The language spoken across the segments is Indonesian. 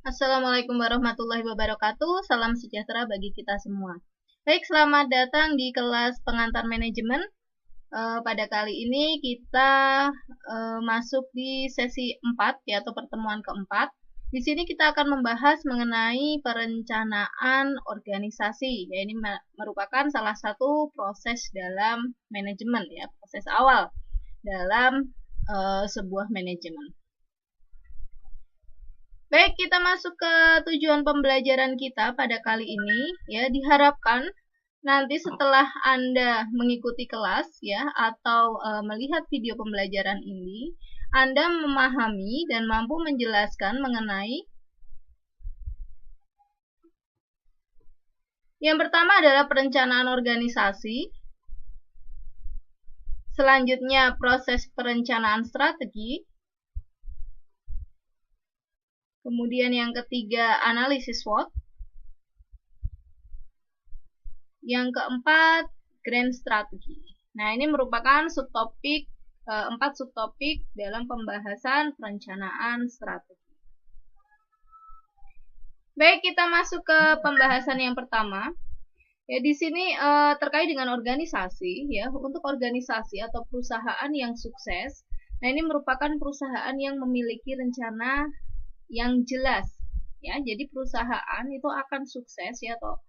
Assalamualaikum warahmatullahi wabarakatuh. Salam sejahtera bagi kita semua. Baik, selamat datang di kelas pengantar manajemen. Pada kali ini kita masuk di sesi 4 ya, atau pertemuan keempat. Di sini kita akan membahas mengenai perencanaan organisasi. Ya, ini merupakan salah satu proses dalam manajemen ya, proses awal dalam sebuah manajemen. Baik, kita masuk ke tujuan pembelajaran kita pada kali ini. Ya, diharapkan nanti setelah Anda mengikuti kelas ya atau melihat video pembelajaran ini, Anda memahami dan mampu menjelaskan mengenai yang pertama adalah perencanaan organisasi. Selanjutnya proses perencanaan strategi. Kemudian yang ketiga, analisis SWOT. Yang keempat, grand strategi. Nah, ini merupakan subtopik, 4 subtopik dalam pembahasan perencanaan strategi. Baik, kita masuk ke pembahasan yang pertama. Ya, di sini terkait dengan organisasi, ya, untuk organisasi atau perusahaan yang sukses. Nah, ini merupakan perusahaan yang memiliki rencana yang jelas, ya. Jadi perusahaan itu akan sukses ya, atau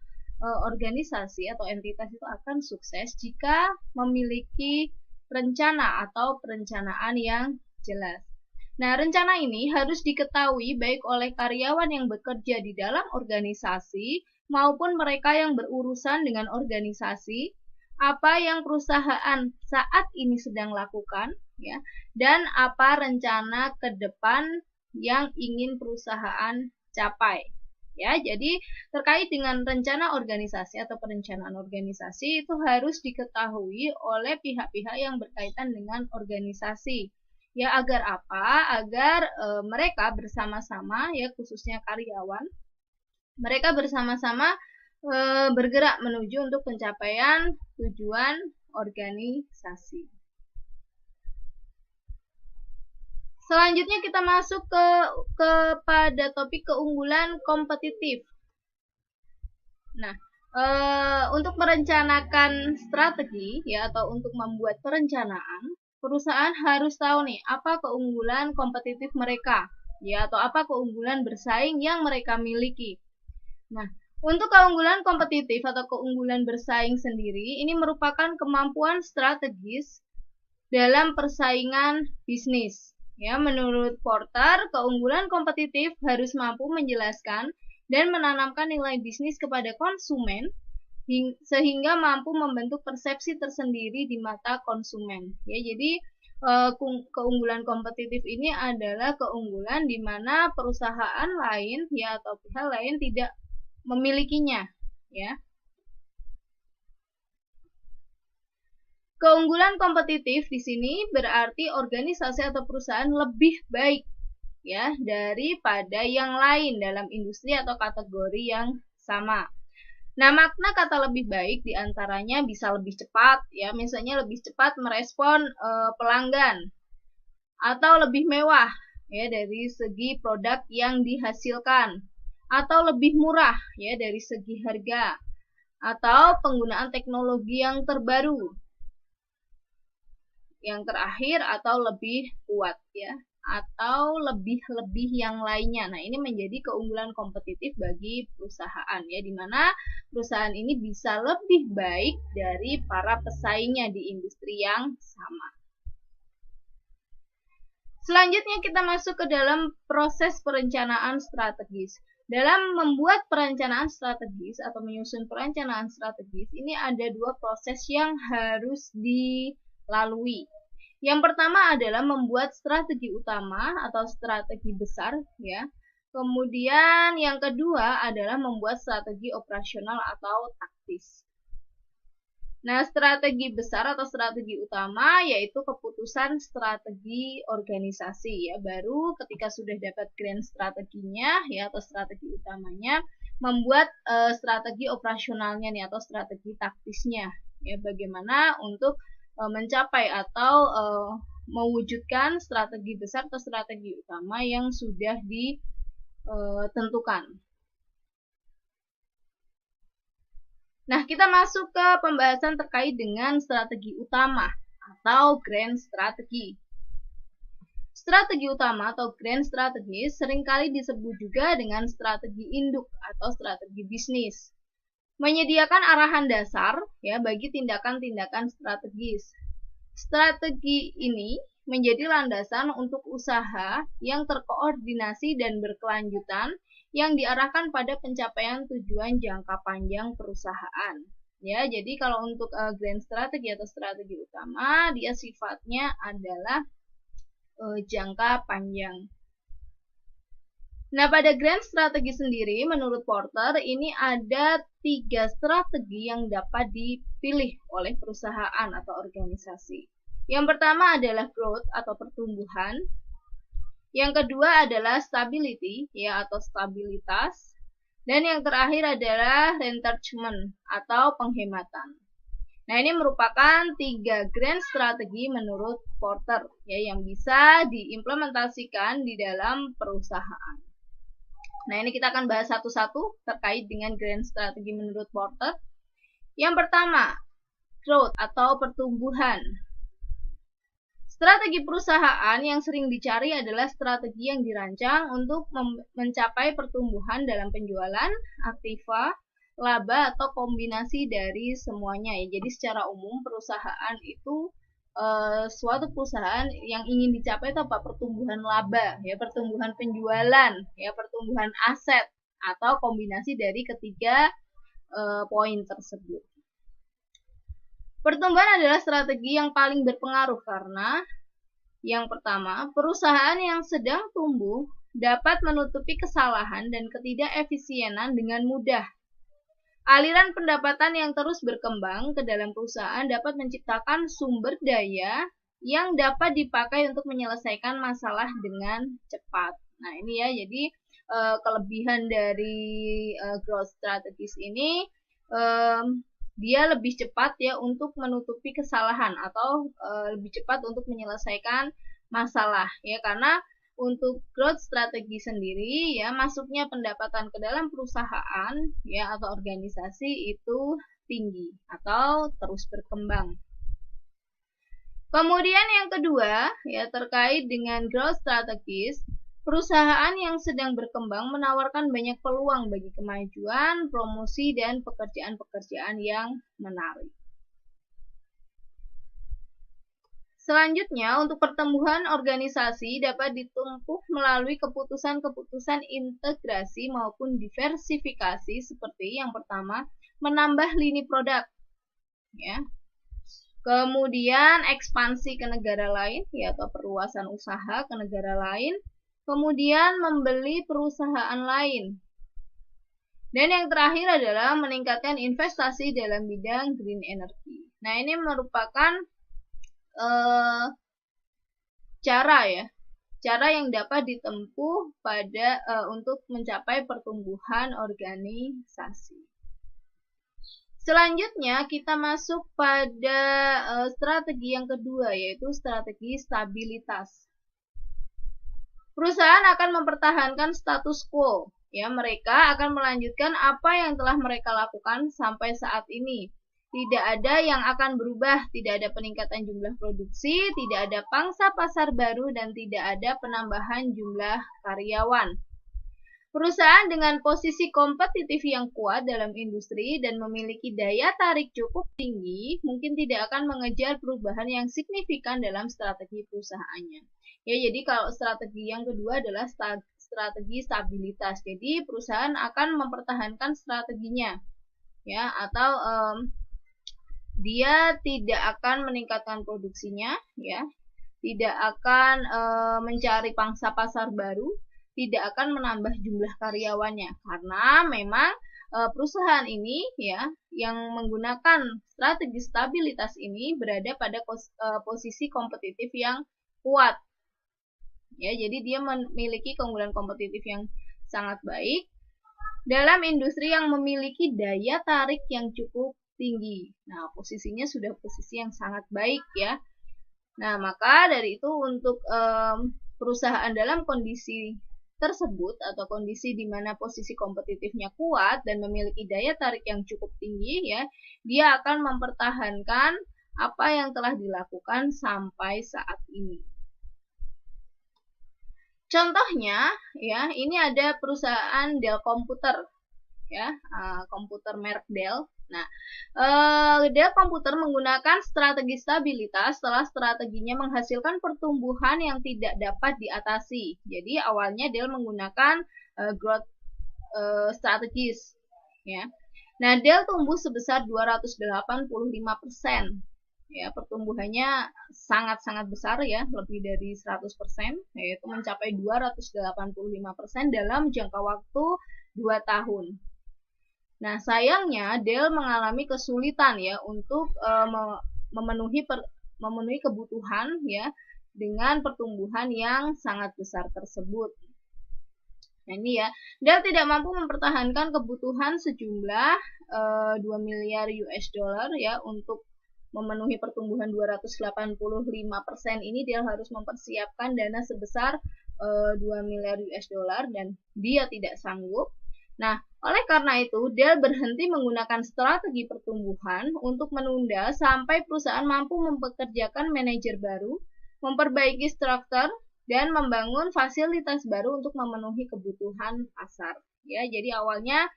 organisasi atau entitas itu akan sukses jika memiliki rencana atau perencanaan yang jelas. Nah, rencana ini harus diketahui baik oleh karyawan yang bekerja di dalam organisasi maupun mereka yang berurusan dengan organisasi, apa yang perusahaan saat ini sedang lakukan, ya, dan apa rencana ke depan yang ingin perusahaan capai. Ya, jadi terkait dengan rencana organisasi atau perencanaan organisasi itu harus diketahui oleh pihak-pihak yang berkaitan dengan organisasi. Ya, agar apa? Agar mereka bersama-sama, ya, khususnya karyawan, mereka bersama-sama bergerak menuju untuk pencapaian tujuan organisasi. Selanjutnya kita masuk kepada topik keunggulan kompetitif. Nah, untuk merencanakan strategi ya, atau untuk membuat perencanaan, perusahaan harus tahu nih apa keunggulan kompetitif mereka ya, atau apa keunggulan bersaing yang mereka miliki. Nah, untuk keunggulan kompetitif atau keunggulan bersaing sendiri ini merupakan kemampuan strategis dalam persaingan bisnis. Ya, menurut Porter, keunggulan kompetitif harus mampu menjelaskan dan menanamkan nilai bisnis kepada konsumen sehingga mampu membentuk persepsi tersendiri di mata konsumen. Ya, jadi keunggulan kompetitif ini adalah keunggulan di mana perusahaan lain ya atau pihak lain tidak memilikinya, ya. Keunggulan kompetitif di sini berarti organisasi atau perusahaan lebih baik ya daripada yang lain dalam industri atau kategori yang sama. Nah, makna kata lebih baik diantaranya bisa lebih cepat ya, misalnya lebih cepat merespon pelanggan, atau lebih mewah ya dari segi produk yang dihasilkan, atau lebih murah ya dari segi harga, atau penggunaan teknologi yang terbaru. Yang terakhir, atau lebih kuat ya, atau lebih-lebih yang lainnya. Nah, ini menjadi keunggulan kompetitif bagi perusahaan ya, di mana perusahaan ini bisa lebih baik dari para pesaingnya di industri yang sama. Selanjutnya kita masuk ke dalam proses perencanaan strategis. Dalam membuat perencanaan strategis atau menyusun perencanaan strategis, ini ada dua proses yang harus dilalui. Yang pertama adalah membuat strategi utama atau strategi besar ya. Kemudian yang kedua adalah membuat strategi operasional atau taktis. Nah, strategi besar atau strategi utama yaitu keputusan strategi organisasi ya. Baru ketika sudah dapat grand strateginya ya atau strategi utamanya, membuat strategi operasionalnya nih atau strategi taktisnya ya, bagaimana untuk mencapai atau mewujudkan strategi besar atau strategi utama yang sudah tentukan. Nah, kita masuk ke pembahasan terkait dengan strategi utama atau grand strategi. Strategi utama atau grand strategi seringkali disebut juga dengan strategi induk atau strategi bisnis. Menyediakan arahan dasar ya bagi tindakan-tindakan strategis. Strategi ini menjadi landasan untuk usaha yang terkoordinasi dan berkelanjutan yang diarahkan pada pencapaian tujuan jangka panjang perusahaan. Ya, jadi kalau untuk grand strategi atau strategi utama, dia sifatnya adalah jangka panjang. Nah, pada grand strategi sendiri, menurut Porter, ini ada 3 strategi yang dapat dipilih oleh perusahaan atau organisasi. Yang pertama adalah growth atau pertumbuhan. Yang kedua adalah stability ya atau stabilitas. Dan yang terakhir adalah retrenchment atau penghematan. Nah, ini merupakan 3 grand strategi menurut Porter ya yang bisa diimplementasikan di dalam perusahaan. Nah, ini kita akan bahas satu-satu terkait dengan grand strategi menurut Porter. Yang pertama, growth atau pertumbuhan. Strategi perusahaan yang sering dicari adalah strategi yang dirancang untuk mencapai pertumbuhan dalam penjualan, aktiva, laba, atau kombinasi dari semuanya ya. Jadi secara umum perusahaan itu suatu perusahaan yang ingin dicapai itu apa? Pertumbuhan laba, ya, pertumbuhan penjualan, ya, pertumbuhan aset atau kombinasi dari ketiga poin tersebut. Pertumbuhan adalah strategi yang paling berpengaruh karena yang pertama, perusahaan yang sedang tumbuh dapat menutupi kesalahan dan ketidakefisienan dengan mudah. Aliran pendapatan yang terus berkembang ke dalam perusahaan dapat menciptakan sumber daya yang dapat dipakai untuk menyelesaikan masalah dengan cepat. Nah, ini ya, jadi kelebihan dari growth strategies ini dia lebih cepat ya untuk menutupi kesalahan atau lebih cepat untuk menyelesaikan masalah ya, karena untuk growth strategi sendiri ya masuknya pendapatan ke dalam perusahaan ya atau organisasi itu tinggi atau terus berkembang. Kemudian yang kedua ya terkait dengan growth strategies, perusahaan yang sedang berkembang menawarkan banyak peluang bagi kemajuan, promosi dan pekerjaan-pekerjaan yang menarik. Selanjutnya, untuk pertumbuhan organisasi dapat ditempuh melalui keputusan-keputusan integrasi maupun diversifikasi seperti yang pertama, menambah lini produk. Ya. Kemudian ekspansi ke negara lain, ya, atau perluasan usaha ke negara lain. Kemudian membeli perusahaan lain. Dan yang terakhir adalah meningkatkan investasi dalam bidang green energy. Nah, ini merupakan cara yang dapat ditempuh pada untuk mencapai pertumbuhan organisasi. Selanjutnya kita masuk pada strategi yang kedua, yaitu strategi stabilitas. Perusahaan akan mempertahankan status quo, ya, mereka akan melanjutkan apa yang telah mereka lakukan sampai saat ini. Tidak ada yang akan berubah, tidak ada peningkatan jumlah produksi, tidak ada pangsa pasar baru, dan tidak ada penambahan jumlah karyawan. Perusahaan dengan posisi kompetitif yang kuat dalam industri dan memiliki daya tarik cukup tinggi mungkin tidak akan mengejar perubahan yang signifikan dalam strategi perusahaannya. Ya, jadi kalau strategi yang kedua adalah strategi stabilitas. Jadi perusahaan akan mempertahankan strateginya, ya, atau dia tidak akan meningkatkan produksinya, ya, tidak akan mencari pangsa pasar baru, tidak akan menambah jumlah karyawannya, karena memang perusahaan ini ya yang menggunakan strategi stabilitas ini berada pada posisi kompetitif yang kuat. Ya, jadi dia memiliki keunggulan kompetitif yang sangat baik dalam industri yang memiliki daya tarik yang cukup tinggi. Nah, posisinya sudah posisi yang sangat baik ya. Nah, maka dari itu untuk perusahaan dalam kondisi tersebut atau kondisi di mana posisi kompetitifnya kuat dan memiliki daya tarik yang cukup tinggi, ya, dia akan mempertahankan apa yang telah dilakukan sampai saat ini. Contohnya, ya, ini ada perusahaan Dell Computer, ya, komputer merek Dell. Nah, Dell Computer menggunakan strategi stabilitas setelah strateginya menghasilkan pertumbuhan yang tidak dapat diatasi. Jadi awalnya Dell menggunakan growth strategis, ya. Nah, Dell tumbuh sebesar 285%. Ya, pertumbuhannya sangat-sangat besar, ya, lebih dari 100%, yaitu mencapai 285% dalam jangka waktu 2 tahun. Nah, sayangnya Dell mengalami kesulitan, ya, untuk memenuhi kebutuhan, ya, dengan pertumbuhan yang sangat besar tersebut. Nah, ini, ya, Dell tidak mampu mempertahankan kebutuhan sejumlah 2 miliar US dollar, ya, untuk memenuhi pertumbuhan 285% ini. Dell harus mempersiapkan dana sebesar 2 miliar US dollar dan dia tidak sanggup. Nah, oleh karena itu Dell berhenti menggunakan strategi pertumbuhan untuk menunda sampai perusahaan mampu mempekerjakan manajer baru, memperbaiki struktur, dan membangun fasilitas baru untuk memenuhi kebutuhan pasar. Ya, jadi awalnya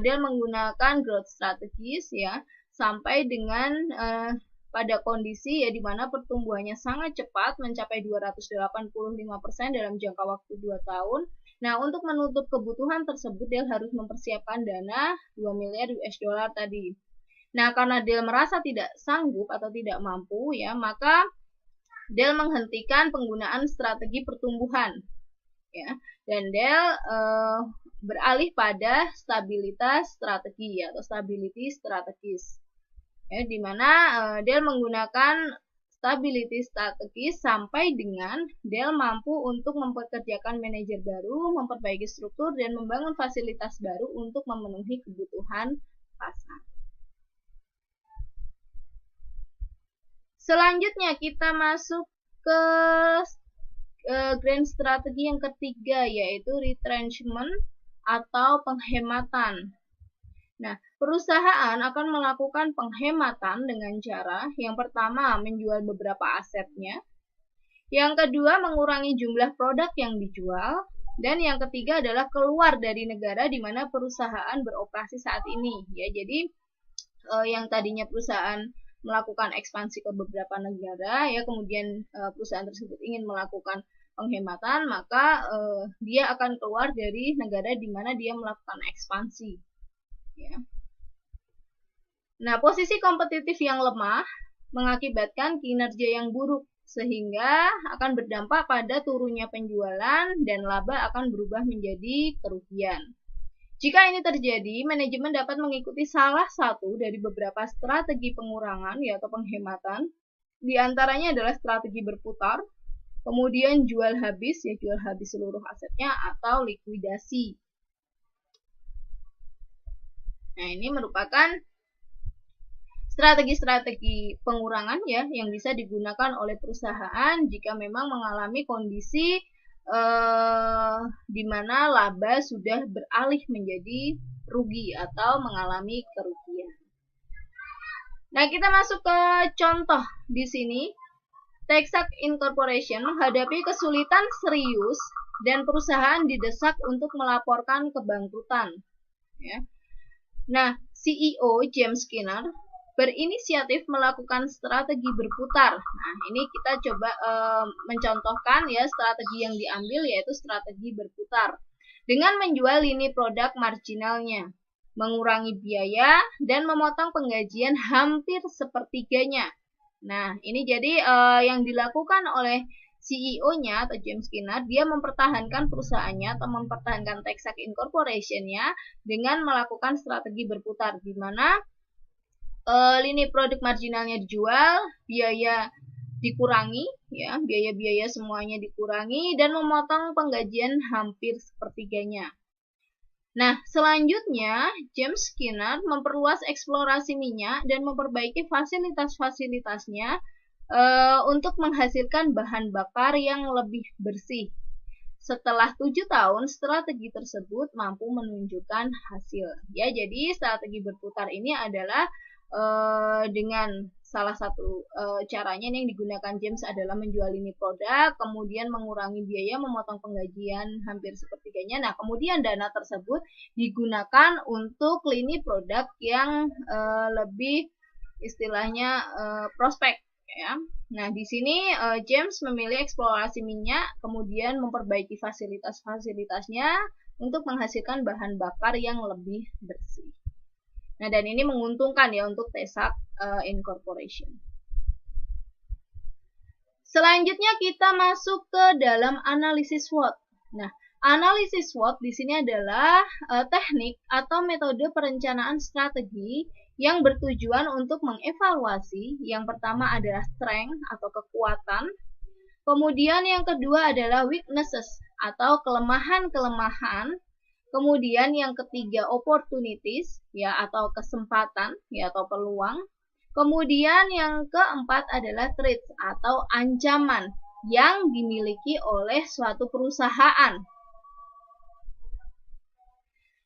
Dell menggunakan growth strategies, ya, sampai dengan pada kondisi, ya, di mana pertumbuhannya sangat cepat mencapai 285% dalam jangka waktu 2 tahun. Nah, untuk menutup kebutuhan tersebut Dell harus mempersiapkan dana 2 miliar US dollar tadi. Nah, karena Dell merasa tidak sanggup atau tidak mampu, ya, maka Dell menghentikan penggunaan strategi pertumbuhan, ya, dan Dell beralih pada stabilitas strategi, atau stability strategis, ya, di mana Dell menggunakan stability strategis sampai dengan Dell mampu untuk mempekerjakan manajer baru, memperbaiki struktur, dan membangun fasilitas baru untuk memenuhi kebutuhan pasar. Selanjutnya kita masuk ke grand strategi yang ketiga, yaitu retrenchment atau penghematan. Nah, perusahaan akan melakukan penghematan dengan cara yang pertama menjual beberapa asetnya, yang kedua mengurangi jumlah produk yang dijual, dan yang ketiga adalah keluar dari negara di mana perusahaan beroperasi saat ini. Ya, jadi yang tadinya perusahaan melakukan ekspansi ke beberapa negara, ya, kemudian perusahaan tersebut ingin melakukan penghematan, maka dia akan keluar dari negara di mana dia melakukan ekspansi. Ya. Nah, posisi kompetitif yang lemah mengakibatkan kinerja yang buruk, sehingga akan berdampak pada turunnya penjualan dan laba akan berubah menjadi kerugian. Jika ini terjadi, manajemen dapat mengikuti salah satu dari beberapa strategi pengurangan, yaitu penghematan. Di antaranya adalah strategi berputar, kemudian jual habis, ya, jual habis seluruh asetnya, atau likuidasi. Nah, ini merupakan strategi-strategi pengurangan, ya, yang bisa digunakan oleh perusahaan jika memang mengalami kondisi di mana laba sudah beralih menjadi rugi atau mengalami kerugian. Nah, kita masuk ke contoh di sini. Texac Incorporation menghadapi kesulitan serius dan perusahaan didesak untuk melaporkan kebangkrutan. Ya. Nah, CEO James Skinner berinisiatif melakukan strategi berputar. Nah, ini kita coba mencontohkan, ya, strategi yang diambil, yaitu strategi berputar dengan menjual lini produk marginalnya, mengurangi biaya, dan memotong penggajian hampir sepertiganya. Nah, ini jadi yang dilakukan oleh CEO-nya atau James Skinner, dia mempertahankan perusahaannya atau mempertahankan Texac Incorporation-nya dengan melakukan strategi berputar, di mana lini produk marginalnya dijual, biaya dikurangi, ya, biaya-biaya semuanya dikurangi, dan memotong penggajian hampir sepertiganya. Nah, selanjutnya James Skinner memperluas eksplorasi minyak dan memperbaiki fasilitas-fasilitasnya untuk menghasilkan bahan bakar yang lebih bersih. setelah 7 tahun strategi tersebut mampu menunjukkan hasil. Ya, jadi strategi berputar ini adalah dengan salah satu caranya yang digunakan James adalah menjual lini produk, kemudian mengurangi biaya, memotong penggajian hampir sepertiganya. Nah, kemudian dana tersebut digunakan untuk lini produk yang lebih istilahnya prospek, ya. Nah, di sini James memilih eksplorasi minyak, kemudian memperbaiki fasilitas-fasilitasnya untuk menghasilkan bahan bakar yang lebih bersih. Nah, dan ini menguntungkan ya untuk Tesac Incorporation. Selanjutnya kita masuk ke dalam analisis SWOT. Nah, analisis SWOT di sini adalah teknik atau metode perencanaan strategi yang bertujuan untuk mengevaluasi. Yang pertama adalah strength atau kekuatan. Kemudian yang kedua adalah weaknesses atau kelemahan-kelemahan. Kemudian yang ketiga opportunities ya atau kesempatan ya atau peluang. Kemudian yang keempat adalah threats atau ancaman yang dimiliki oleh suatu perusahaan.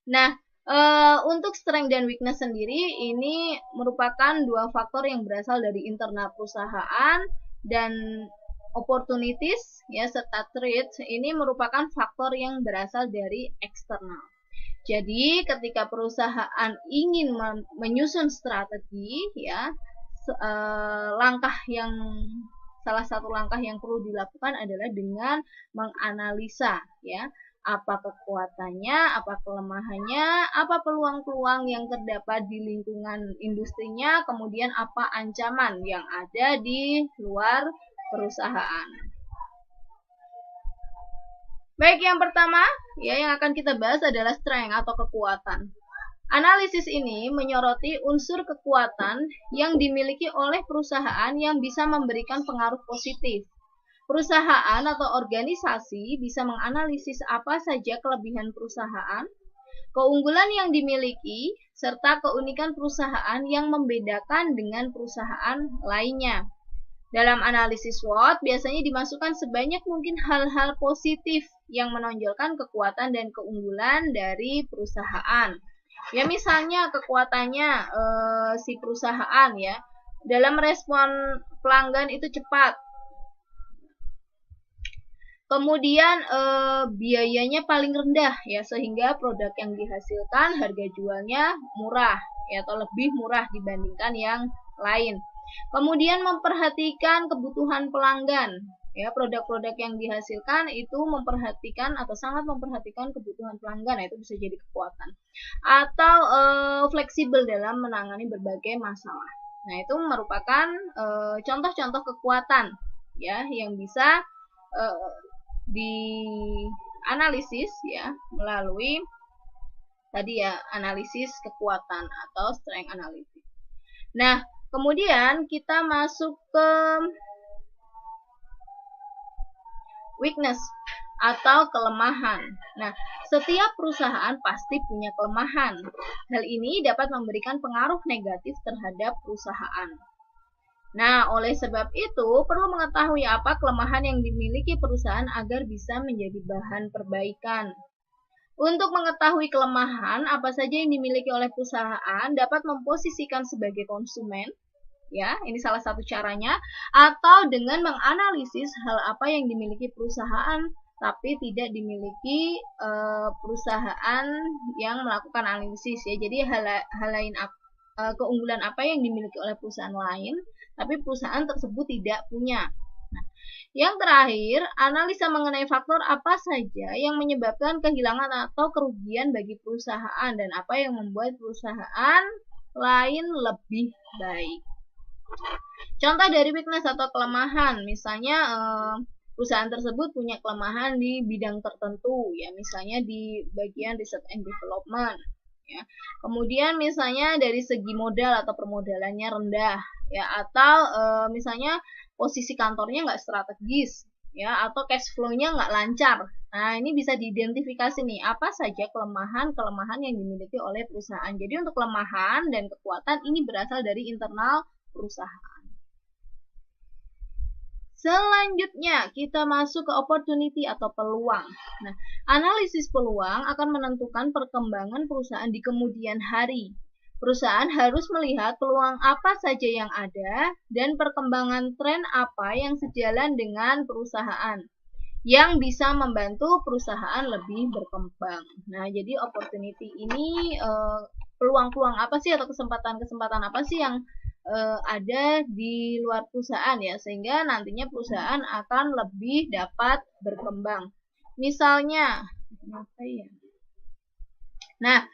Nah, untuk strength dan weakness sendiri ini merupakan dua faktor yang berasal dari internal perusahaan, dan opportunities ya serta threats ini merupakan faktor yang berasal dari eksternal. Jadi ketika perusahaan ingin menyusun strategi ya, salah satu langkah yang perlu dilakukan adalah dengan menganalisa ya, apa kekuatannya, apa kelemahannya, apa peluang-peluang yang terdapat di lingkungan industrinya, kemudian apa ancaman yang ada di luar perusahaan. Baik, yang pertama ya yang akan kita bahas adalah strength atau kekuatan. Analisis ini menyoroti unsur kekuatan yang dimiliki oleh perusahaan yang bisa memberikan pengaruh positif. Perusahaan atau organisasi bisa menganalisis apa saja kelebihan perusahaan, keunggulan yang dimiliki, serta keunikan perusahaan yang membedakan dengan perusahaan lainnya. Dalam analisis SWOT biasanya dimasukkan sebanyak mungkin hal-hal positif yang menonjolkan kekuatan dan keunggulan dari perusahaan. Ya, misalnya kekuatannya si perusahaan ya, dalam respon pelanggan itu cepat. Kemudian biayanya paling rendah ya, sehingga produk yang dihasilkan harga jualnya murah ya, atau lebih murah dibandingkan yang lain. Kemudian memperhatikan kebutuhan pelanggan ya, produk-produk yang dihasilkan itu memperhatikan atau sangat memperhatikan kebutuhan pelanggan, itu bisa jadi kekuatan. Atau fleksibel dalam menangani berbagai masalah. Nah, itu merupakan contoh-contoh kekuatan ya yang bisa dianalisis ya melalui tadi ya analisis kekuatan atau strength analysis. Nah, kemudian kita masuk ke weakness atau kelemahan. Nah, setiap perusahaan pasti punya kelemahan. Hal ini dapat memberikan pengaruh negatif terhadap perusahaan. Nah, oleh sebab itu perlu mengetahui apa kelemahan yang dimiliki perusahaan agar bisa menjadi bahan perbaikan. Untuk mengetahui kelemahan apa saja yang dimiliki oleh perusahaan dapat memposisikan sebagai konsumen, ya, ini salah satu caranya, atau dengan menganalisis hal apa yang dimiliki perusahaan tapi tidak dimiliki perusahaan yang melakukan analisis ya. Jadi hal lain keunggulan apa yang dimiliki oleh perusahaan lain tapi perusahaan tersebut tidak punya. Nah, yang terakhir, analisa mengenai faktor apa saja yang menyebabkan kehilangan atau kerugian bagi perusahaan dan apa yang membuat perusahaan lain lebih baik. Contoh dari weakness atau kelemahan, misalnya perusahaan tersebut punya kelemahan di bidang tertentu, ya, misalnya di bagian research and development. Ya. Kemudian misalnya dari segi modal atau permodalannya rendah, ya, atau misalnya posisi kantornya nggak strategis, ya, atau cash flow-nya nggak lancar. Nah, ini bisa diidentifikasi nih apa saja kelemahan-kelemahan yang dimiliki oleh perusahaan. Jadi untuk kelemahan dan kekuatan ini berasal dari internal perusahaan. Selanjutnya, kita masuk ke opportunity atau peluang. Nah, analisis peluang akan menentukan perkembangan perusahaan di kemudian hari. Perusahaan harus melihat peluang apa saja yang ada dan perkembangan tren apa yang sejalan dengan perusahaan yang bisa membantu perusahaan lebih berkembang. Nah, jadi opportunity ini peluang-peluang apa sih atau kesempatan-kesempatan apa sih yang ada di luar perusahaan ya, sehingga nantinya perusahaan akan lebih dapat berkembang. Misalnya, apa ya? Nah,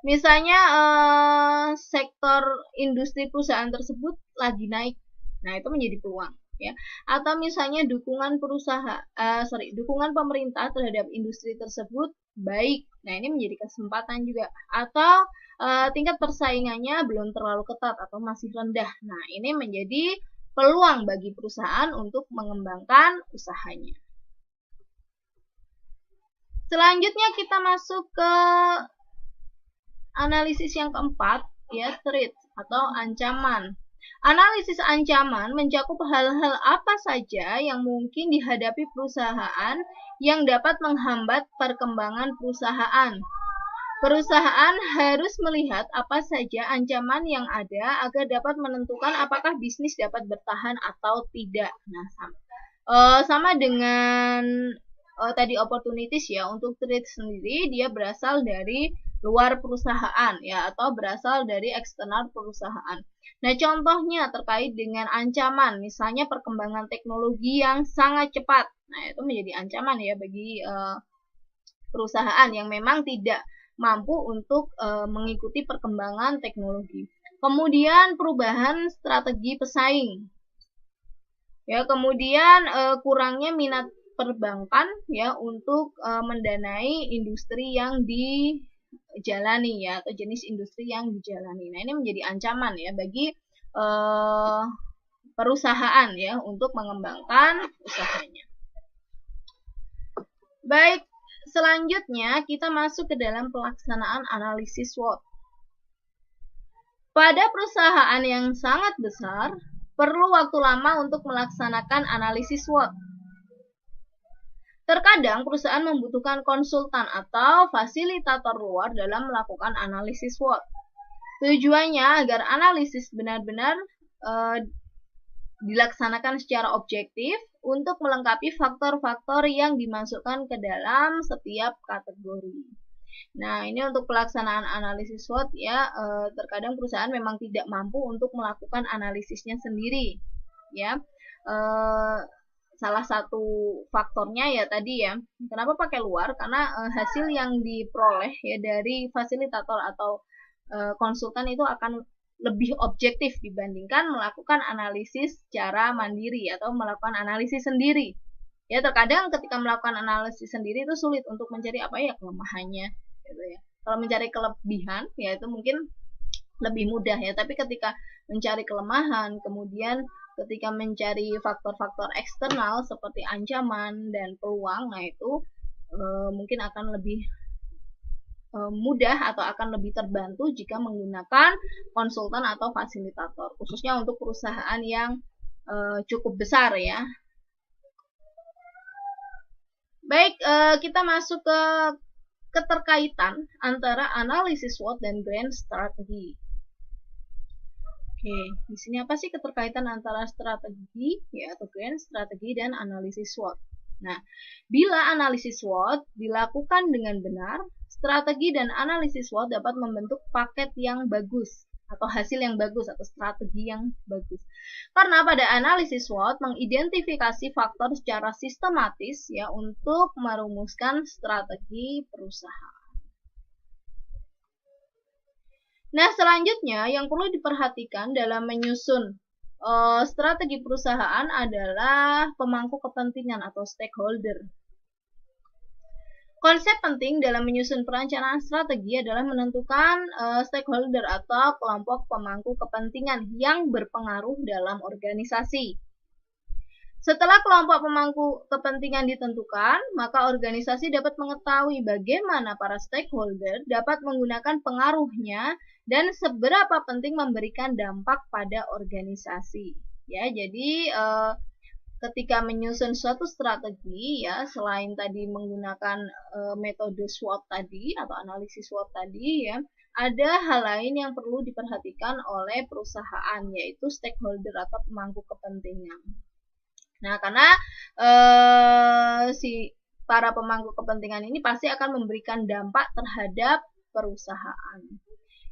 misalnya sektor industri perusahaan tersebut lagi naik, nah itu menjadi peluang ya. Atau misalnya dukungan dukungan pemerintah terhadap industri tersebut baik, nah ini menjadi kesempatan juga. Atau tingkat persaingannya belum terlalu ketat atau masih rendah, nah ini menjadi peluang bagi perusahaan untuk mengembangkan usahanya. Selanjutnya kita masuk ke analisis yang keempat, ya, threat atau ancaman. Analisis ancaman mencakup hal-hal apa saja yang mungkin dihadapi perusahaan yang dapat menghambat perkembangan perusahaan. Perusahaan harus melihat apa saja ancaman yang ada agar dapat menentukan apakah bisnis dapat bertahan atau tidak. Nah, sama dengan tadi opportunities ya, untuk threat sendiri dia berasal dari luar perusahaan ya, atau berasal dari eksternal perusahaan. Nah, contohnya terkait dengan ancaman, misalnya perkembangan teknologi yang sangat cepat. Nah, itu menjadi ancaman ya bagi perusahaan yang memang tidak mampu untuk mengikuti perkembangan teknologi. Kemudian perubahan strategi pesaing. Ya, kemudian kurangnya minat perbankan ya untuk mendanai industri yang dijalani ya, atau jenis industri yang dijalani. Nah, ini menjadi ancaman ya bagi perusahaan ya untuk mengembangkan usahanya. Baik, selanjutnya kita masuk ke dalam pelaksanaan analisis SWOT. Pada perusahaan yang sangat besar, perlu waktu lama untuk melaksanakan analisis SWOT. Terkadang perusahaan membutuhkan konsultan atau fasilitator luar dalam melakukan analisis SWOT. Tujuannya agar analisis benar-benar dilaksanakan secara objektif untuk melengkapi faktor-faktor yang dimasukkan ke dalam setiap kategori. Nah, ini untuk pelaksanaan analisis SWOT ya, terkadang perusahaan memang tidak mampu untuk melakukan analisisnya sendiri ya. Salah satu faktornya ya tadi ya, kenapa pakai luar, karena hasil yang diperoleh ya dari fasilitator atau konsultan itu akan lebih objektif dibandingkan melakukan analisis secara mandiri atau melakukan analisis sendiri. Ya, terkadang ketika melakukan analisis sendiri itu sulit untuk mencari apa ya kelemahannya gitu ya. Kalau mencari kelebihan ya itu mungkin lebih mudah ya, tapi ketika mencari kelemahan, kemudian ketika mencari faktor-faktor eksternal seperti ancaman dan peluang, nah itu mungkin akan lebih mudah atau akan lebih terbantu jika menggunakan konsultan atau fasilitator, khususnya untuk perusahaan yang cukup besar ya. Baik, kita masuk ke keterkaitan antara analisis SWOT dan grand strategi. Oke, di sini apa sih keterkaitan antara strategi ya atau grand strategi dan analisis SWOT? Nah, bila analisis SWOT dilakukan dengan benar, strategi dan analisis SWOT dapat membentuk paket yang bagus atau hasil yang bagus atau strategi yang bagus. Karena pada analisis SWOT mengidentifikasi faktor secara sistematis ya untuk merumuskan strategi perusahaan. Nah, selanjutnya yang perlu diperhatikan dalam menyusun strategi perusahaan adalah pemangku kepentingan atau stakeholder. Konsep penting dalam menyusun perencanaan strategi adalah menentukan stakeholder atau kelompok pemangku kepentingan yang berpengaruh dalam organisasi. Setelah kelompok pemangku kepentingan ditentukan, maka organisasi dapat mengetahui bagaimana para stakeholder dapat menggunakan pengaruhnya dan seberapa penting memberikan dampak pada organisasi. Ya, jadi ketika menyusun suatu strategi ya, selain tadi menggunakan metode SWOT tadi atau analisis SWOT tadi ya, ada hal lain yang perlu diperhatikan oleh perusahaan, yaitu stakeholder atau pemangku kepentingan. Nah, karena si para pemangku kepentingan ini pasti akan memberikan dampak terhadap perusahaan.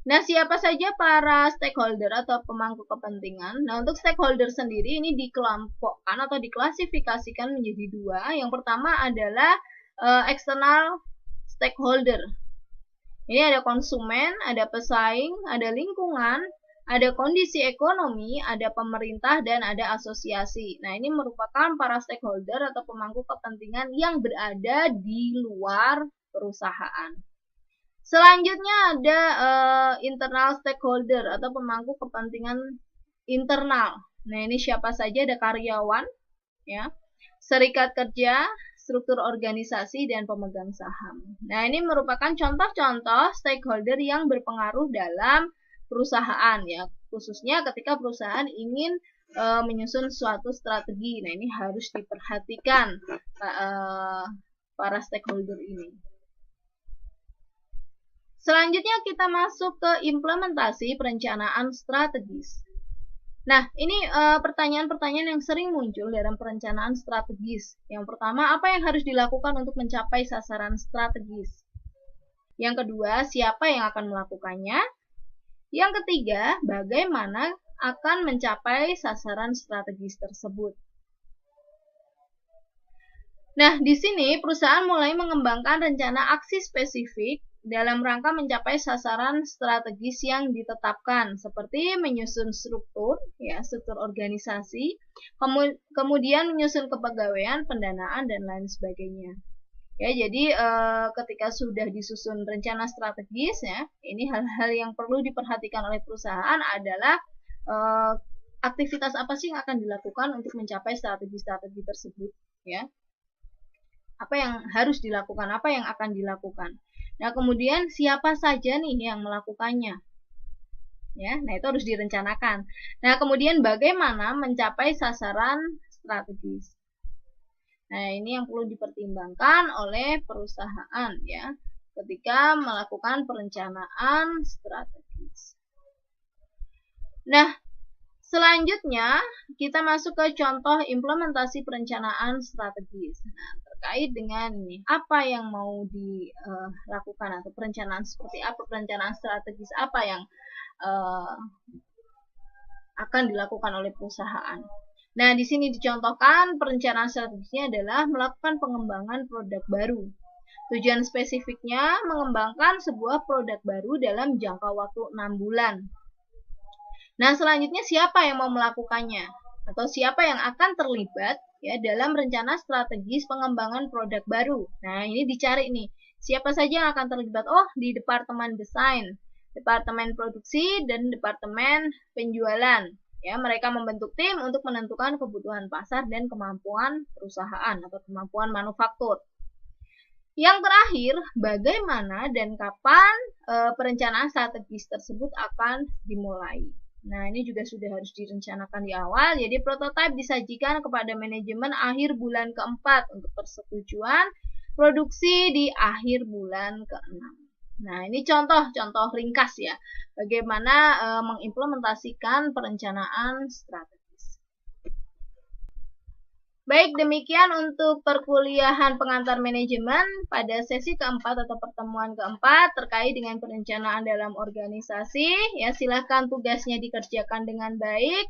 Nah, siapa saja para stakeholder atau pemangku kepentingan? Nah, untuk stakeholder sendiri ini dikelompokkan atau diklasifikasikan menjadi dua. Yang pertama adalah external stakeholder. Ini ada konsumen, ada pesaing, ada lingkungan, ada kondisi ekonomi, ada pemerintah, dan ada asosiasi. Nah, ini merupakan para stakeholder atau pemangku kepentingan yang berada di luar perusahaan. Selanjutnya ada internal stakeholder atau pemangku kepentingan internal. Nah, ini siapa saja? Ada karyawan, ya, serikat kerja, struktur organisasi, dan pemegang saham. Nah, ini merupakan contoh-contoh stakeholder yang berpengaruh dalam perusahaan, ya, khususnya ketika perusahaan ingin menyusun suatu strategi. Nah, ini harus diperhatikan para stakeholder ini. Selanjutnya kita masuk ke implementasi perencanaan strategis. Nah, ini pertanyaan-pertanyaan yang sering muncul dalam perencanaan strategis. Yang pertama, apa yang harus dilakukan untuk mencapai sasaran strategis? Yang kedua, siapa yang akan melakukannya? Yang ketiga, bagaimana akan mencapai sasaran strategis tersebut? Nah, di sini perusahaan mulai mengembangkan rencana aksi spesifik dalam rangka mencapai sasaran strategis yang ditetapkan, seperti menyusun struktur, ya, struktur organisasi, kemudian menyusun kepegawaian, pendanaan, dan lain sebagainya. Ya, jadi ketika sudah disusun rencana strategis, ya, ini hal-hal yang perlu diperhatikan oleh perusahaan adalah aktivitas apa sih yang akan dilakukan untuk mencapai strategi-strategi tersebut, ya. Apa yang harus dilakukan, apa yang akan dilakukan. Nah, kemudian siapa saja nih yang melakukannya? Ya, nah itu harus direncanakan. Nah, kemudian bagaimana mencapai sasaran strategis? Nah, ini yang perlu dipertimbangkan oleh perusahaan ya, ketika melakukan perencanaan strategis. Nah, selanjutnya kita masuk ke contoh implementasi perencanaan strategis. Nah, terkait dengan ini, apa yang mau dilakukan atau perencanaan seperti apa, perencanaan strategis apa yang akan dilakukan oleh perusahaan. Nah, di sini dicontohkan perencanaan strategisnya adalah melakukan pengembangan produk baru. Tujuan spesifiknya mengembangkan sebuah produk baru dalam jangka waktu 6 bulan. Nah, selanjutnya siapa yang mau melakukannya? Atau siapa yang akan terlibat ya dalam rencana strategis pengembangan produk baru? Nah, ini dicari nih. Siapa saja yang akan terlibat? Oh, di departemen desain, departemen produksi, dan departemen penjualan. Ya, mereka membentuk tim untuk menentukan kebutuhan pasar dan kemampuan perusahaan atau kemampuan manufaktur. Yang terakhir, bagaimana dan kapan perencanaan strategis tersebut akan dimulai. Nah, ini juga sudah harus direncanakan di awal. Jadi, prototipe disajikan kepada manajemen akhir bulan keempat untuk persetujuan produksi di akhir bulan ke-6. Nah, ini contoh-contoh ringkas ya, bagaimana mengimplementasikan perencanaan strategis. Baik, demikian untuk perkuliahan pengantar manajemen pada sesi keempat atau pertemuan keempat terkait dengan perencanaan dalam organisasi. Ya, silahkan tugasnya dikerjakan dengan baik.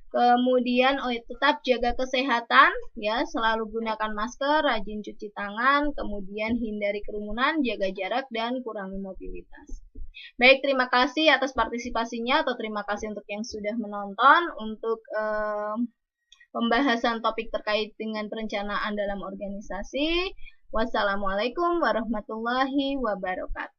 Kemudian tetap jaga kesehatan, ya, selalu gunakan masker, rajin cuci tangan, kemudian hindari kerumunan, jaga jarak, dan kurangi mobilitas. Baik, terima kasih atas partisipasinya atau terima kasih untuk yang sudah menonton untuk pembahasan topik terkait dengan perencanaan dalam organisasi. Wassalamualaikum warahmatullahi wabarakatuh.